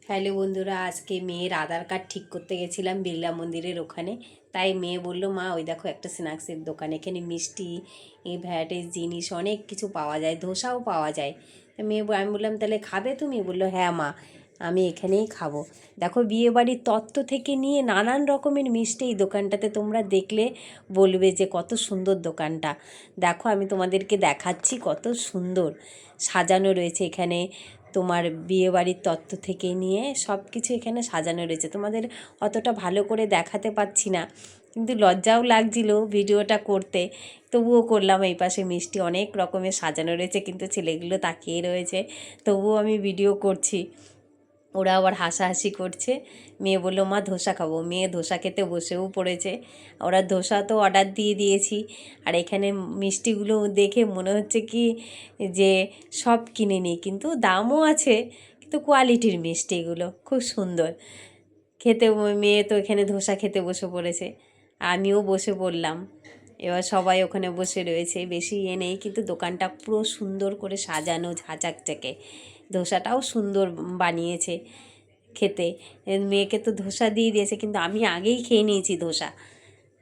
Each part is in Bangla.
হ্যালো বন্ধুরা, আজকে মেয়ের আধার কার্ড ঠিক করতে গেছিলাম বিড়লা মন্দিরের ওখানে। তাই মেয়ে বলল, মা ওই দেখো একটা স্ন্যাক্সের দোকান, এখানে মিষ্টি এই ভ্যারাইটিস জিনিস অনেক কিছু পাওয়া যায়, ধোসাও পাওয়া যায়। আমি বললাম, তাহলে খাবে তুমি? বললো, হ্যাঁ মা, আমি এখানেই খাবো। দেখো, বিয়েবাড়ির তত্ত্ব থেকে নিয়ে নানান রকমের মিষ্টি এই দোকানটাতে, তোমরা দেখলে বলবে যে কত সুন্দর দোকানটা। দেখো, আমি তোমাদেরকে দেখাচ্ছি কত সুন্দর সাজানো রয়েছে এখানে। তোমার বিয়েবাড়ির তত্ত্ব থেকে নিয়ে সব কিছু এখানে সাজানো রয়েছে। তোমাদের অতটা ভালো করে দেখাতে পাচ্ছি না, কিন্তু লজ্জাও লাগছিল ভিডিওটা করতে, তবুও করলাম। এই পাশে মিষ্টি অনেক রকমের সাজানো রয়েছে, কিন্তু ছেলেগুলো তাকিয়ে রয়েছে, তবুও আমি ভিডিও করছি। ওরা আবার হাসাহাসি করছে। মেয়ে বললো, মা ধোসা খাবো। মেয়ে ধোসা খেতে বসেও পড়েছে। ওরা ধোসা তো অর্ডার দিয়ে দিয়েছি। আর এখানে মিষ্টিগুলো দেখে মনে হচ্ছে কি যে সব কিনে নিই, কিন্তু দামও আছে, কিন্তু কোয়ালিটির মিষ্টি এগুলো খুব সুন্দর খেতে। মেয়ে তো এখানে ধোসা খেতে বসে পড়েছে, আমিও বসে পড়লাম। এবার সবাই ওখানে বসে রয়েছে, বেশি নেই, কিন্তু দোকানটা পুরো সুন্দর করে সাজানো, ঝাঁচাকচাকে। ধোসাটাও সুন্দর বানিয়েছে খেতে। মেয়েকে তো ধোসা দিয়ে দিয়েছে, কিন্তু আমি আগেই খেয়ে নিয়েছি ধোসা।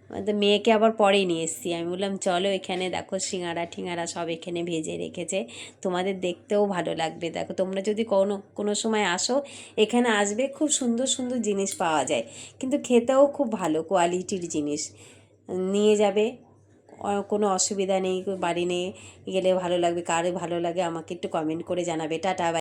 তো মেয়েকে আবার পরে নিয়ে এসেছি। আমি বললাম, চলো এখানে দেখো সিঙাড়া ঠিঙাড়া সব এখানে ভেজে রেখেছে, তোমাদের দেখতেও ভালো লাগবে। দেখো, তোমরা যদি কোনো সময় আসো, এখানে আসবে, খুব সুন্দর সুন্দর জিনিস পাওয়া যায়, কিন্তু খেতেও খুব ভালো কোয়ালিটির জিনিস। নিয়ে যাবে, কোনো অসুবিধা নেই। বাড়ি নিয়ে গেলে ভালো লাগবে। কার ভালো লাগে আমাকে একটু কমেন্ট করে জানাবে। টাটা।